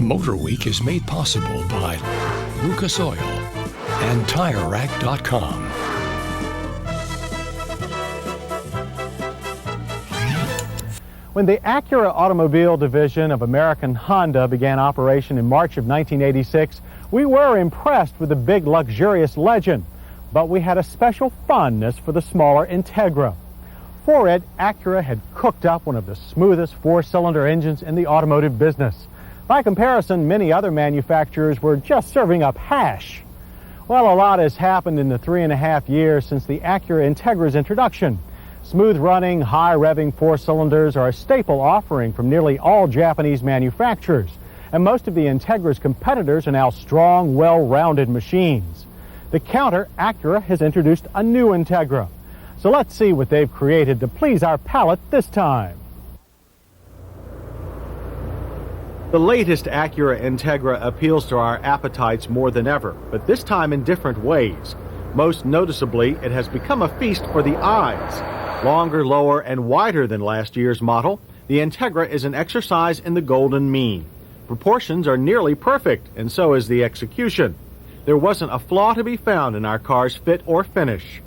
MotorWeek is made possible by Lucas Oil and TireRack.com. When the Acura automobile division of American Honda began operation in March of 1986, we were impressed with the big, luxurious Legend, but we had a special fondness for the smaller Integra. For it, Acura had cooked up one of the smoothest four-cylinder engines in the automotive business. By comparison, many other manufacturers were just serving up hash. Well, a lot has happened in the 3.5 years since the Acura Integra's introduction. Smooth-running, high-revving four-cylinders are a staple offering from nearly all Japanese manufacturers, and most of the Integra's competitors are now strong, well-rounded machines. The counter, Acura has introduced a new Integra. So let's see what they've created to please our palate this time. The latest Acura Integra appeals to our appetites more than ever, but this time in different ways. Most noticeably, it has become a feast for the eyes. Longer, lower, and wider than last year's model, the Integra is an exercise in the golden mean. Proportions are nearly perfect, and so is the execution. There wasn't a flaw to be found in our car's fit or finish.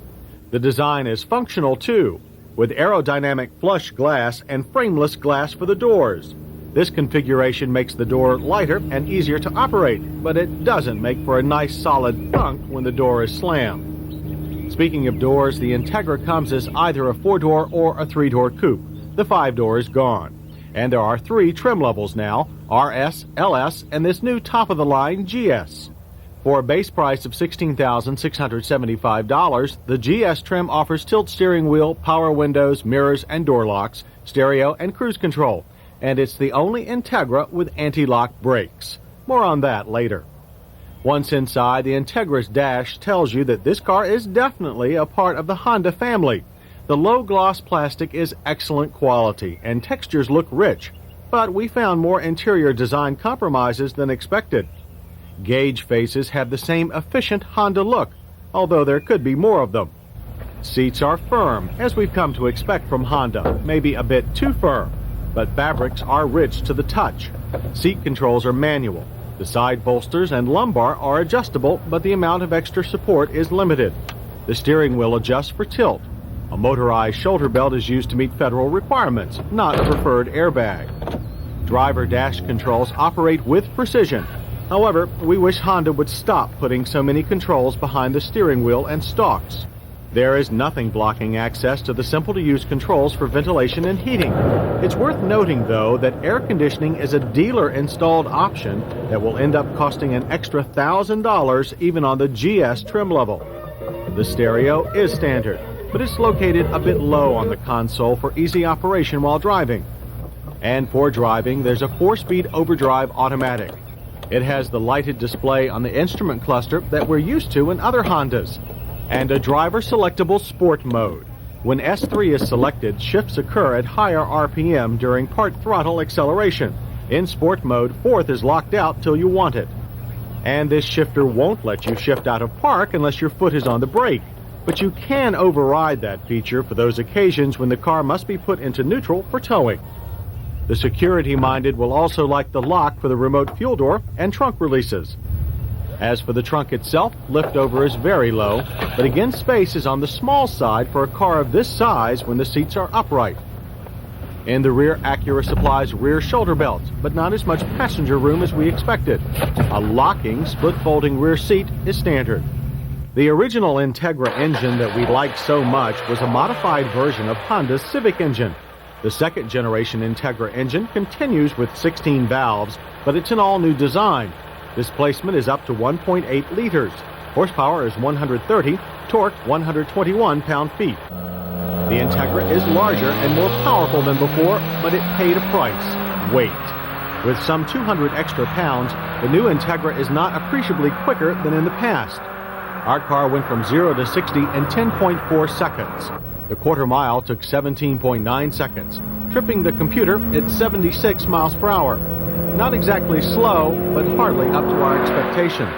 The design is functional, too, with aerodynamic flush glass and frameless glass for the doors. This configuration makes the door lighter and easier to operate, but it doesn't make for a nice solid thunk when the door is slammed. Speaking of doors, the Integra comes as either a 4-door or a 3-door coupe. The 5-door is gone. And there are 3 trim levels now, RS, LS, and this new top-of-the-line GS. For a base price of $16,675, the GS trim offers tilt steering wheel, power windows, mirrors, and door locks, stereo, and cruise control. And it's the only Integra with anti-lock brakes. More on that later. Once inside, the Integra's dash tells you that this car is definitely a part of the Honda family. The low-gloss plastic is excellent quality, and textures look rich. But we found more interior design compromises than expected. Gauge faces have the same efficient Honda look, although there could be more of them. Seats are firm, as we've come to expect from Honda, maybe a bit too firm, but fabrics are rich to the touch. Seat controls are manual. The side bolsters and lumbar are adjustable, but the amount of extra support is limited. The steering wheel adjusts for tilt. A motorized shoulder belt is used to meet federal requirements, not a preferred airbag. Driver dash controls operate with precision. However, we wish Honda would stop putting so many controls behind the steering wheel and stalks. There is nothing blocking access to the simple-to-use controls for ventilation and heating. It's worth noting, though, that air conditioning is a dealer-installed option that will end up costing an extra $1,000 even on the GS trim level. The stereo is standard, but it's located a bit low on the console for easy operation while driving. And for driving, there's a 4-speed overdrive automatic. It has the lighted display on the instrument cluster that we're used to in other Hondas, and a driver-selectable sport mode. When S3 is selected, shifts occur at higher RPM during part throttle acceleration. In sport mode, 4th is locked out till you want it. And this shifter won't let you shift out of park unless your foot is on the brake. But you can override that feature for those occasions when the car must be put into neutral for towing. The security-minded will also like the lock for the remote fuel door and trunk releases. As for the trunk itself, liftover is very low, but again space is on the small side for a car of this size when the seats are upright. In the rear, Acura supplies rear shoulder belts, but not as much passenger room as we expected. A locking, split-folding rear seat is standard. The original Integra engine that we liked so much was a modified version of Honda's Civic engine. The second-generation Integra engine continues with 16 valves, but it's an all-new design. Displacement is up to 1.8 liters. Horsepower is 130, torque 121 pound-feet. The Integra is larger and more powerful than before, but it paid a price: weight. With some 200 extra pounds, the new Integra is not appreciably quicker than in the past. Our car went from 0 to 60 in 10.4 seconds. The quarter mile took 17.9 seconds, tripping the computer at 76 miles per hour. Not exactly slow, but hardly up to our expectations.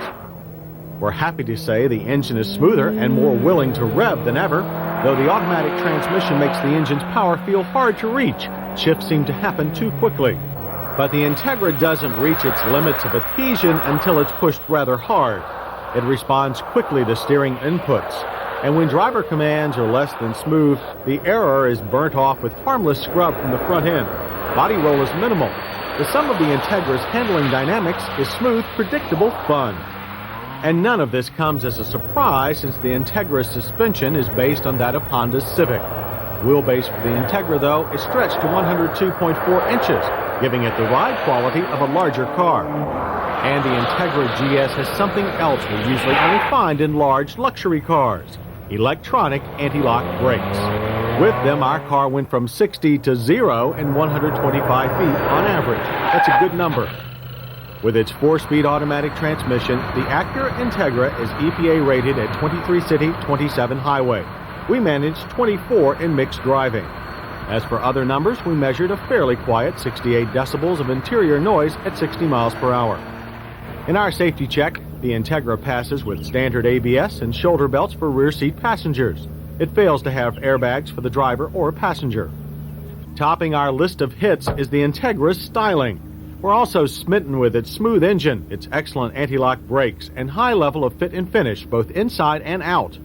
We're happy to say the engine is smoother and more willing to rev than ever, though the automatic transmission makes the engine's power feel hard to reach. Shifts seem to happen too quickly. But the Integra doesn't reach its limits of adhesion until it's pushed rather hard. It responds quickly to steering inputs. And when driver commands are less than smooth, the error is burnt off with harmless scrub from the front end. Body roll is minimal. The sum of the Integra's handling dynamics is smooth, predictable fun. And none of this comes as a surprise since the Integra's suspension is based on that of Honda's Civic. Wheelbase for the Integra, though, is stretched to 102.4 inches, giving it the ride quality of a larger car. And the Integra GS has something else we usually only find in large luxury cars: electronic anti-lock brakes. With them, our car went from 60 to 0 in 125 feet on average. That's a good number. With its 4-speed automatic transmission, the Acura Integra is EPA rated at 23 city, 27 highway. We managed 24 in mixed driving. As for other numbers, we measured a fairly quiet 68 decibels of interior noise at 60 miles per hour. In our safety check, the Integra passes with standard ABS and shoulder belts for rear seat passengers. It fails to have airbags for the driver or passenger. Topping our list of hits is the Integra's styling. We're also smitten with its smooth engine, its excellent anti-lock brakes, and high level of fit and finish both inside and out.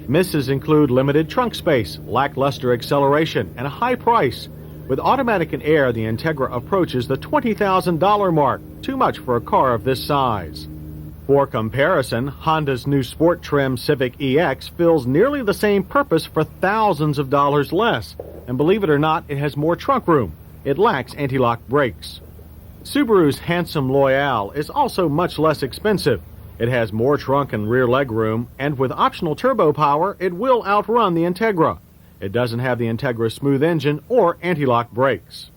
Misses include limited trunk space, lackluster acceleration, and a high price. With automatic and air, the Integra approaches the $20,000 mark, too much for a car of this size. For comparison, Honda's new sport trim Civic EX fills nearly the same purpose for thousands of dollars less. And believe it or not, it has more trunk room. It lacks anti-lock brakes. Subaru's handsome Loyale is also much less expensive. It has more trunk and rear leg room, and with optional turbo power, it will outrun the Integra. It doesn't have the Integra's smooth engine or anti-lock brakes.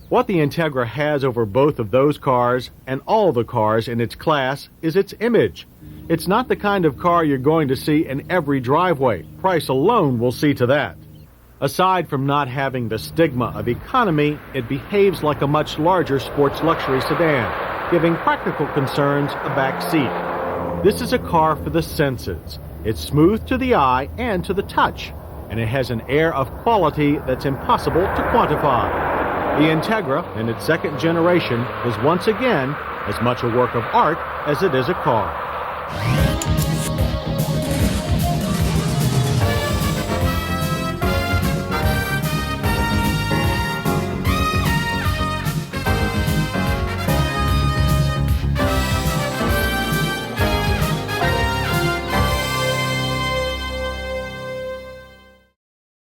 What the Integra has over both of those cars and all the cars in its class is its image. It's not the kind of car you're going to see in every driveway. Price alone will see to that. Aside from not having the stigma of economy, it behaves like a much larger sports luxury sedan, giving practical concerns a back seat. This is a car for the senses. It's smooth to the eye and to the touch, and it has an air of quality that's impossible to quantify. The Integra, in its second generation, is once again as much a work of art as it is a car.